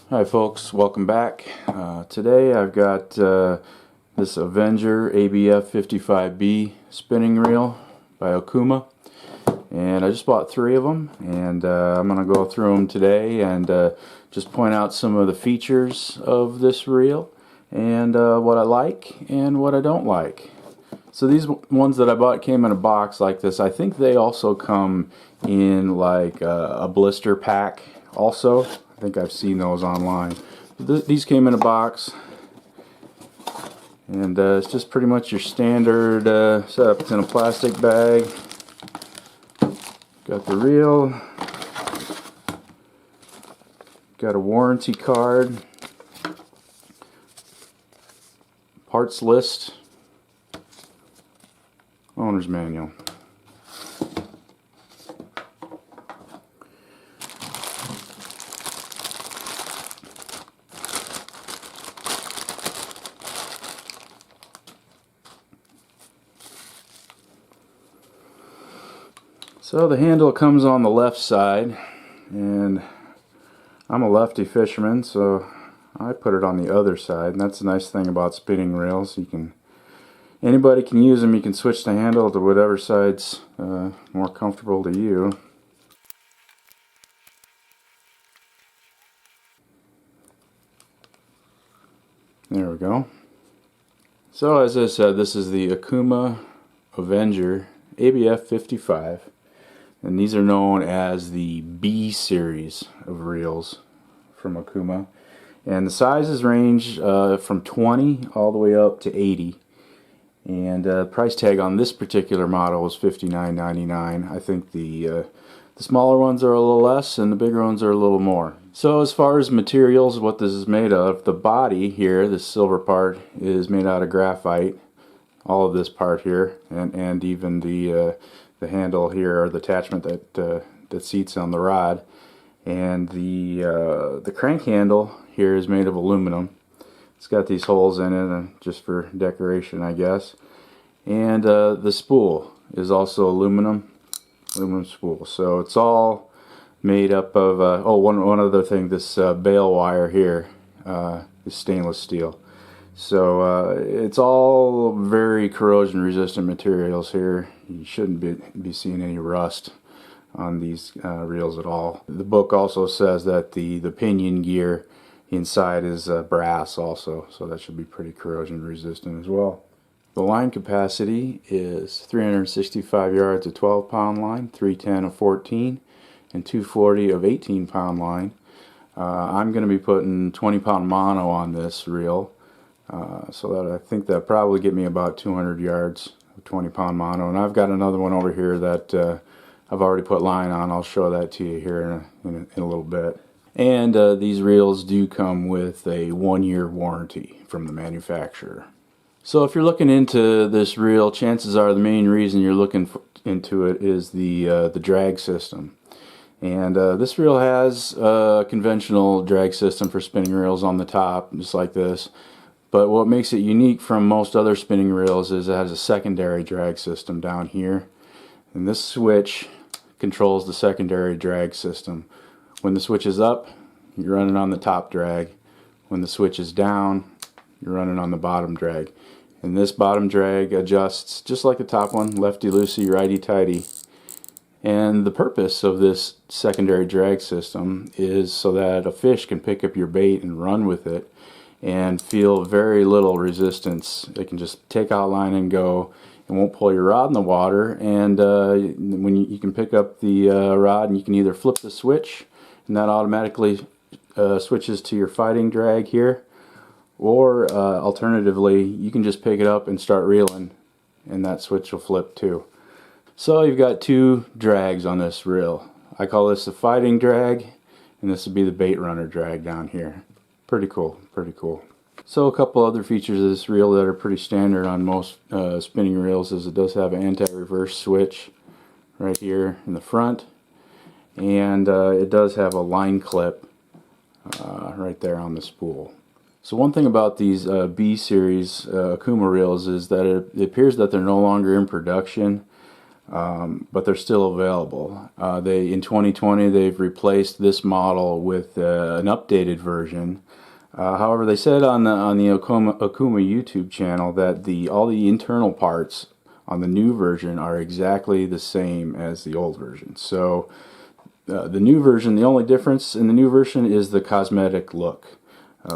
Hi folks, welcome back. Today I've got this Avenger ABF-55b spinning reel by Okuma, and I just bought 3 of them, and I'm going to go through them today and just point out some of the features of this reel and what I like and what I don't like. So these ones that I bought came in a box like this. I think they also come in like a blister pack also. I think I've seen those online. These came in a box, and it's just pretty much your standard setup. It's in a plastic bag. Got the reel, got a warranty card, parts list, owner's manual. So the handle comes on the left side, and I'm a lefty fisherman, so I put it on the other side. And that's the nice thing about spinning reels. Anybody can use them. You can switch the handle to whatever side's more comfortable to you. There we go. So as I said, this is the Okuma Avenger ABF-55. And these are known as the B series of reels from Okuma. And the sizes range from 20 all the way up to 80. And the price tag on this particular model is $59.99. I think the smaller ones are a little less and the bigger ones are a little more. So as far as materials, what this is made of, the body here, this silver part, is made out of graphite. All of this part here, and even the handle here, or the attachment that seats on the rod, and the crank handle here is made of aluminum. It's got these holes in it, just for decoration, I guess. And the spool is also aluminum spool. So it's all made up of. Oh, one other thing. This bale wire here is stainless steel. So it's all very corrosion resistant materials here. You shouldn't be seeing any rust on these reels at all. The book also says that the pinion gear inside is brass also, so that should be pretty corrosion resistant as well. The line capacity is 365 yards of 12-pound line, 310 of 14, and 240 of 18-pound line. I'm going to be putting 20-pound mono on this reel. So that I think that probably get me about 200 yards of 20-pound mono, and I've got another one over here that I've already put line on. I'll show that to you here in a little bit. And these reels do come with a 1-year warranty from the manufacturer. So if you're looking into this reel, chances are the main reason you're looking into it is the drag system. And this reel has a conventional drag system for spinning reels on the top, just like this. But what makes it unique from most other spinning reels is it has a secondary drag system down here. And this switch controls the secondary drag system. When the switch is up, you're running on the top drag. When the switch is down, you're running on the bottom drag. And this bottom drag adjusts just like the top one, lefty-loosey, righty-tighty. And the purpose of this secondary drag system is so that a fish can pick up your bait and run with it and feel very little resistance. It can just take out line and go. It won't pull your rod in the water, and when you can pick up the rod, and you can either flip the switch and that automatically switches to your fighting drag here, or alternatively you can just pick it up and start reeling and that switch will flip too. So you've got 2 drags on this reel. I call this the fighting drag, and this would be the bait runner drag down here. Pretty cool, pretty cool. So a couple other features of this reel that are pretty standard on most spinning reels is it does have an anti-reverse switch right here in the front, and it does have a line clip right there on the spool. So one thing about these B series Okuma reels is that it appears that they're no longer in production. but they're still available. In 2020 they've replaced this model with an updated version. However, they said on the Okuma YouTube channel that all the internal parts on the new version are exactly the same as the old version. So the new version, the only difference in the new version is the cosmetic look.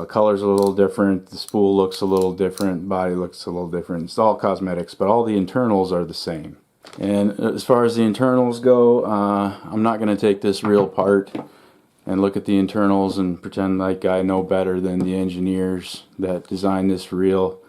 Color's a little different, the spool looks a little different, body looks a little different. It's all cosmetics, but all the internals are the same. And as far as the internals go, I'm not going to take this reel apart and look at the internals and pretend like I know better than the engineers that designed this reel.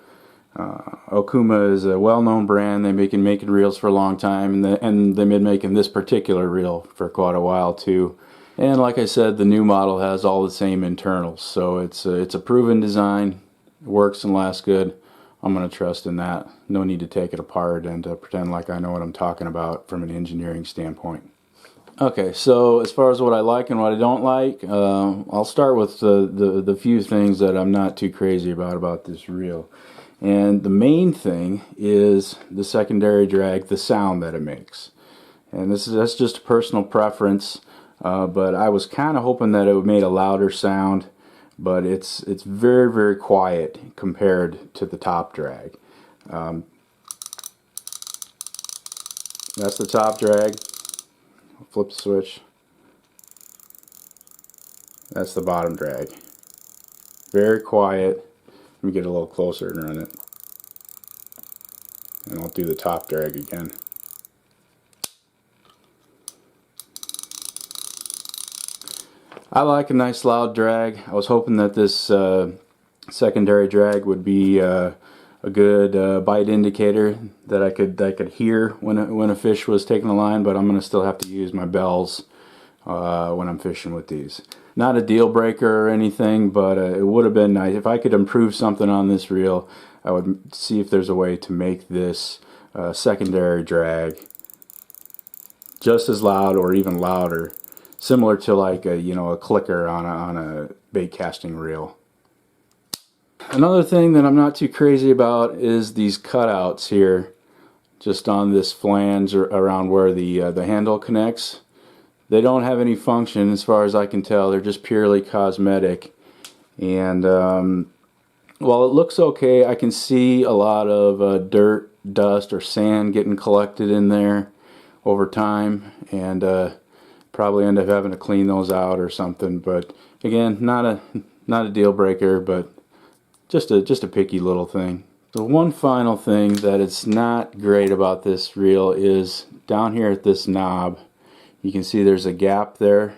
Okuma is a well-known brand. They've been making reels for a long time, and they've been making this particular reel for quite a while too. And like I said, the new model has all the same internals, so it's a proven design. It works and lasts good. I'm going to trust in that. No need to take it apart and pretend like I know what I'm talking about from an engineering standpoint. Okay, so as far as what I like and what I don't like, I'll start with the few things that I'm not too crazy about this reel. And the main thing is the secondary drag, the sound that it makes. And that's just a personal preference, but I was kind of hoping that it would make a louder sound, but it's very, very quiet compared to the top drag. That's the top drag. I'll flip the switch. That's the bottom drag. Very quiet. Let me get a little closer and run it. And I'll do the top drag again. I like a nice loud drag. I was hoping that this secondary drag would be a good bite indicator that I could hear when a fish was taking the line, but I'm going to still have to use my bells when I'm fishing with these. Not a deal breaker or anything, but it would have been nice if I could improve something on this reel. I would see if there's a way to make this secondary drag just as loud or even louder, similar to like a clicker on a bait casting reel. Another thing that I'm not too crazy about is these cutouts here, just on this flange or around where the handle connects. They don't have any function as far as I can tell. They're just purely cosmetic. And while it looks okay, I can see a lot of dirt, dust, or sand getting collected in there over time, and probably end up having to clean those out or something. But again, not a deal breaker, but just a picky little thing. The one final thing that is not great about this reel is down here at this knob. You can see there's a gap there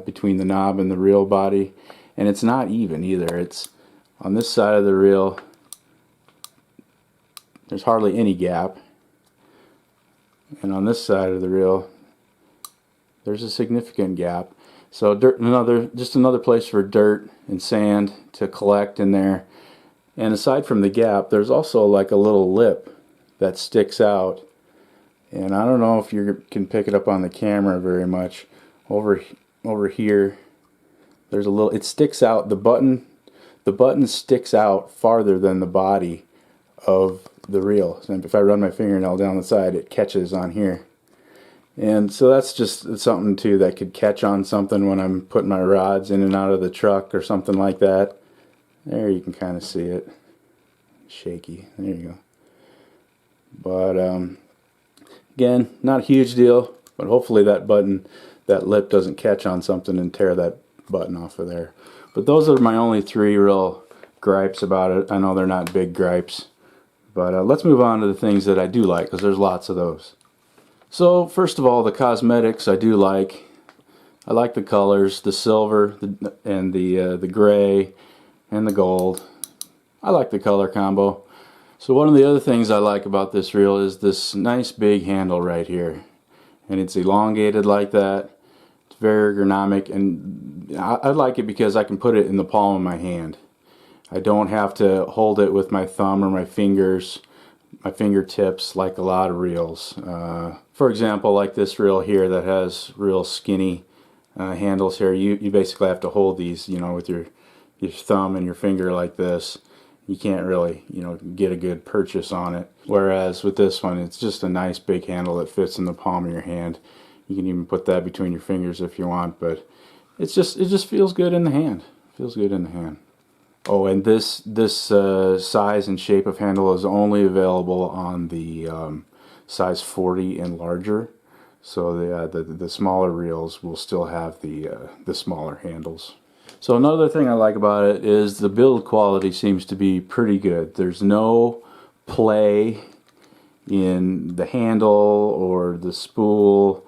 between the knob and the reel body, and it's not even either. It's on this side of the reel, there's hardly any gap, and on this side of the reel there's a significant gap. So just another place for dirt and sand to collect in there. And aside from the gap, there's also like a little lip that sticks out. And I don't know if you can pick it up on the camera very much. Over here, there's a little. It sticks out. The button sticks out farther than the body of the reel. So if I run my fingernail down the side, it catches on here. And so that's just something too that could catch on something when I'm putting my rods in and out of the truck or something like that. There, you can kind of see it. Shaky. There you go. But again, not a huge deal, but hopefully that lip doesn't catch on something and tear that button off of there. But those are my only three real gripes about it. I know they're not big gripes, but let's move on to the things that I do like, because there's lots of those. So first of all, the cosmetics I do like. I like the colors, the silver and the gray and the gold. I like the color combo. So one of the other things I like about this reel is this nice big handle right here, and it's elongated like that. It's very ergonomic, and I like it because I can put it in the palm of my hand. I don't have to hold it with my thumb or my fingers, my fingertips, like a lot of reels. For example, like this reel here that has real skinny handles here, you basically have to hold these, with your thumb and your finger like this. You can't really, get a good purchase on it. Whereas with this one, it's just a nice big handle that fits in the palm of your hand. You can even put that between your fingers if you want, but it just feels good in the hand. Feels good in the hand. Oh, and this size and shape of handle is only available on the size 40 and larger. So the smaller reels will still have the smaller handles. So another thing I like about it is the build quality seems to be pretty good. There's no play in the handle or the spool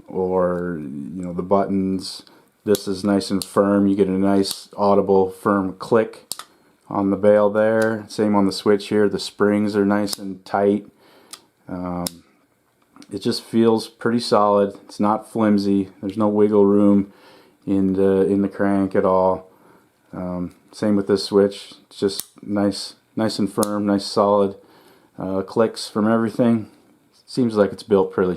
or the buttons. This is nice and firm. You get a nice audible firm click on the bail there. Same on the switch here. The springs are nice and tight. It just feels pretty solid. It's not flimsy. There's no wiggle room in the crank at all. Same with this switch. It's just nice and firm, nice solid clicks from everything. Seems like it's built pretty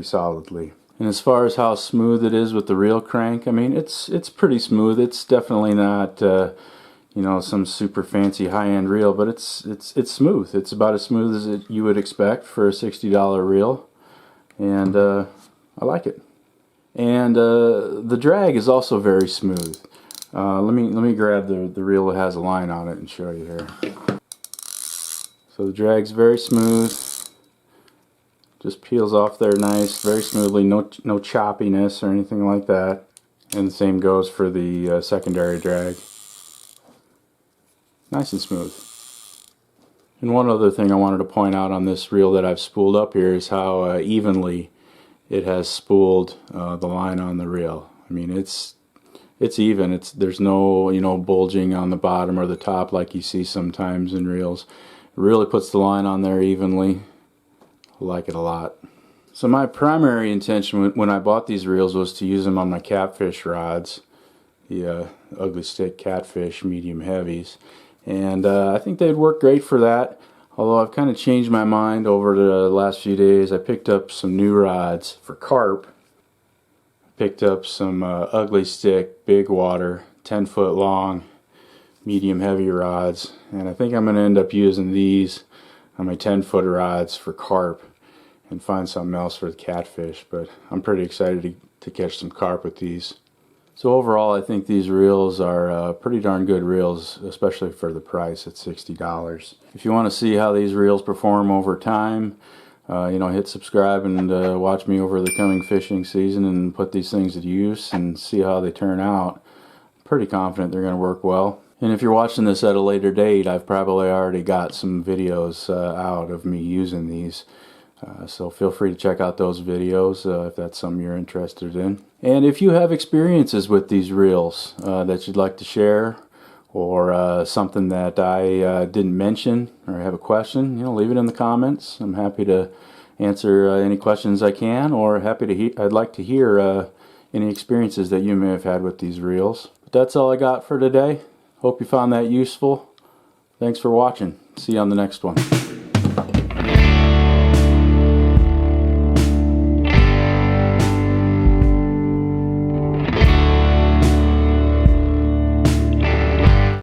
solidly. And as far as how smooth it is with the reel crank, I mean it's pretty smooth. It's definitely not some super fancy high-end reel, but it's smooth. It's about as smooth as you would expect for a $60 reel, and I like it. And the drag is also very smooth. Let me grab the reel that has a line on it and show you here. So the drag's very smooth. Just peels off there nice, very smoothly. No choppiness or anything like that. And the same goes for the secondary drag. Nice and smooth. And one other thing I wanted to point out on this reel that I've spooled up here is how evenly it has spooled the line on the reel. I mean, it's even. There's no bulging on the bottom or the top like you see sometimes in reels. It really puts the line on there evenly. I like it a lot. So my primary intention when I bought these reels was to use them on my catfish rods, the Ugly Stik catfish medium heavies, and I think they'd work great for that. Although I've kind of changed my mind over the last few days. I picked up some new rods for carp. Picked up some Ugly Stik big water 10-foot long medium heavy rods, and I think I'm going to end up using these on my 10-foot rods for carp and find something else for the catfish, but I'm pretty excited to catch some carp with these. So overall, I think these reels are pretty darn good reels, especially for the price at $60. If you want to see how these reels perform over time, hit subscribe and watch me over the coming fishing season and put these things to use and see how they turn out. I'm pretty confident they're going to work well. And if you're watching this at a later date, I've probably already got some videos out of me using these. So feel free to check out those videos if that's something you're interested in. And if you have experiences with these reels that you'd like to share, or something that I didn't mention, or have a question, leave it in the comments. I'm happy to answer any questions I can, or I'd like to hear any experiences that you may have had with these reels. But that's all I got for today. Hope you found that useful. Thanks for watching. See you on the next one.